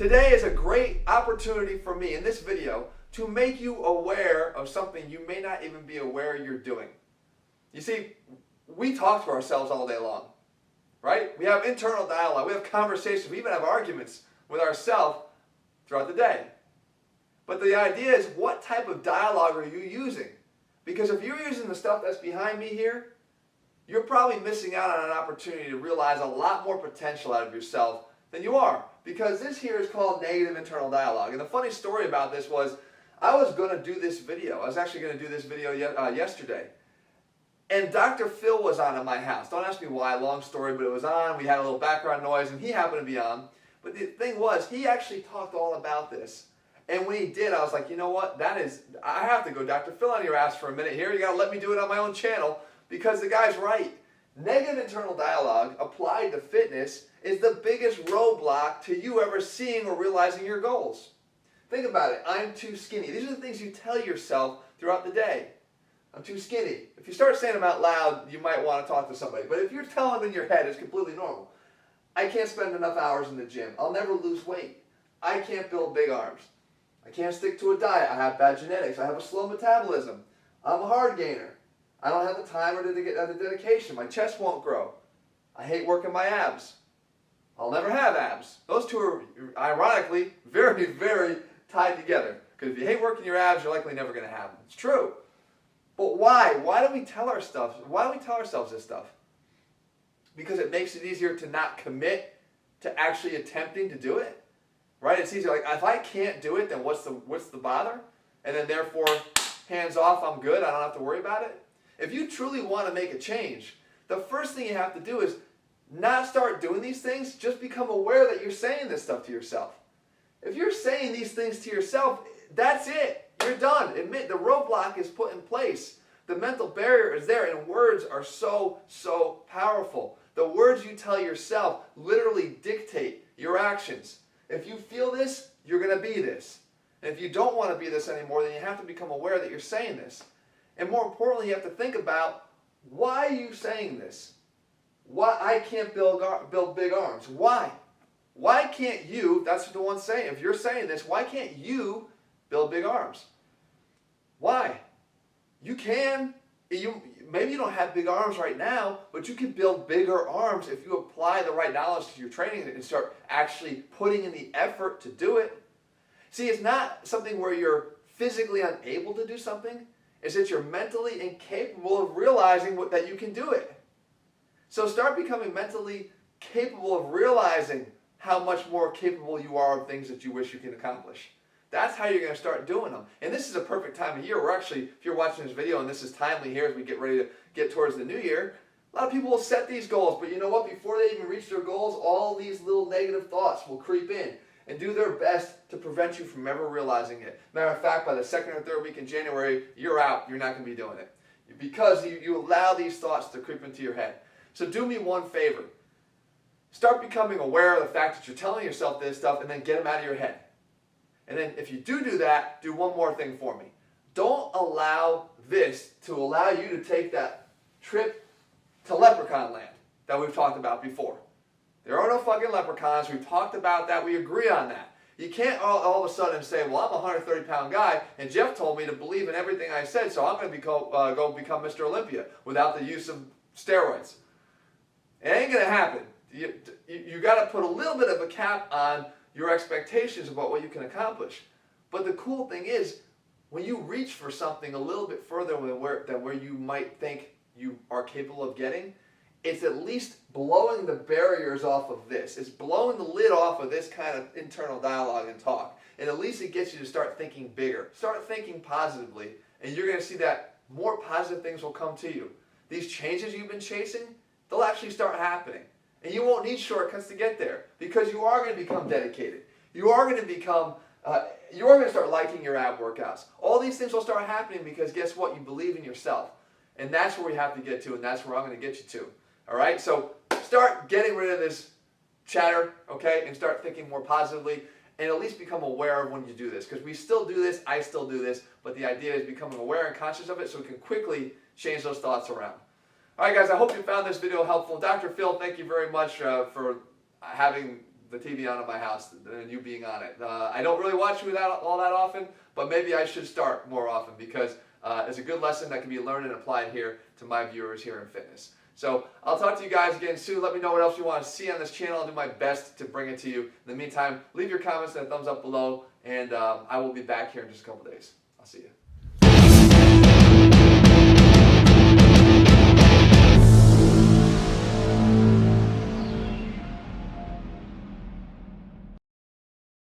Today is a great opportunity for me in this video to make you aware of something you may not even be aware you're doing. You see, we talk to ourselves all day long, right? We have internal dialogue, we have conversations, we even have arguments with ourselves throughout the day. But the idea is, what type of dialogue are you using? Because if you're using the stuff that's behind me here, you're probably missing out on an opportunity to realize a lot more potential out of yourself than you are. Because this here is called negative internal dialogue. And the funny story about this was, I was going to do this video. I was actually going to do this video yesterday. And Dr. Phil was on at my house. Don't ask me why, long story, but it was on. We had a little background noise, and he happened to be on. But the thing was, he actually talked all about this. And when he did, I was like, you know what? I have to go Dr. Phil on your ass for a minute here. You got to let me do it on my own channel, because the guy's right. Negative internal dialogue applied to fitness is the biggest roadblock to you ever seeing or realizing your goals. Think about it. I'm too skinny. These are the things you tell yourself throughout the day. I'm too skinny. If you start saying them out loud, you might want to talk to somebody. But if you're telling them in your head, it's completely normal. I can't spend enough hours in the gym. I'll never lose weight. I can't build big arms. I can't stick to a diet. I have bad genetics. I have a slow metabolism. I'm a hard gainer. I don't have the time or the dedication. My chest won't grow. I hate working my abs. I'll never have abs. Those two are, ironically, very, very tied together. Because if you hate working your abs, you're likely never going to have them. It's true. But why? Why do we tell ourselves this stuff? Because it makes it easier to not commit to actually attempting to do it. Right? It's easier. Like, if I can't do it, then what's the bother? And then therefore, hands off, I'm good. I don't have to worry about it. If you truly want to make a change, the first thing you have to do is not start doing these things. Just become aware that you're saying this stuff to yourself. If you're saying these things to yourself, that's it. You're done. Admit the roadblock is put in place. The mental barrier is there, and words are so, so powerful. The words you tell yourself literally dictate your actions. If you feel this, you're going to be this. And if you don't want to be this anymore, then you have to become aware that you're saying this. And more importantly, you have to think about, why are you saying this? Why I can't build big arms? Why? Why can't you, that's the one saying, if you're saying this, why can't you build big arms? Why? You can. Maybe you don't have big arms right now, but you can build bigger arms if you apply the right knowledge to your training and start actually putting in the effort to do it. See, it's not something where you're physically unable to do something. It's that you're mentally incapable of realizing that you can do it. So start becoming mentally capable of realizing how much more capable you are of things that you wish you can accomplish. That's how you're going to start doing them. And this is a perfect time of year. We're actually, if you're watching this video, and this is timely here as we get ready to get towards the new year, a lot of people will set these goals. But you know what? Before they even reach their goals, all these little negative thoughts will creep in and do their best to prevent you from ever realizing it. Matter of fact, by the second or third week in January, you're out. You're not going to be doing it. Because you allow these thoughts to creep into your head. So do me one favor. Start becoming aware of the fact that you're telling yourself this stuff, and then get them out of your head. And then if you do that, do one more thing for me. Don't allow this to allow you to take that trip to Leprechaun Land that we've talked about before. There are no fucking leprechauns. We've talked about that. We agree on that. You can't all of a sudden say, well, I'm a 130-pound guy, and Jeff told me to believe in everything I said, so I'm going to go become Mr. Olympia without the use of steroids. It ain't going to happen. You got to put a little bit of a cap on your expectations about what you can accomplish. But the cool thing is, when you reach for something a little bit further than where you might think you are capable of getting, it's at least blowing the barriers off of this. It's blowing the lid off of this kind of internal dialogue and talk. And at least it gets you to start thinking bigger. Start thinking positively, and you're going to see that more positive things will come to you. These changes you've been chasing, they'll actually start happening. And you won't need shortcuts to get there, because you are going to become dedicated. You are going to become, you are going to start liking your ab workouts. All these things will start happening because guess what? You believe in yourself. And that's where we have to get to, and that's where I'm going to get you to. All right? So start getting rid of this chatter, okay, and start thinking more positively, and at least become aware of when you do this. Because we still do this, I still do this, but the idea is becoming aware and conscious of it so we can quickly change those thoughts around. All right, guys, I hope you found this video helpful. Dr. Phil, thank you very much for having the TV on in my house than you being on it. I don't really watch you all that often, but maybe I should start more often because it's a good lesson that can be learned and applied here to my viewers here in fitness. So I'll talk to you guys again soon. Let me know what else you want to see on this channel. I'll do my best to bring it to you. In the meantime, leave your comments and a thumbs up below, and I will be back here in just a couple days. I'll see you.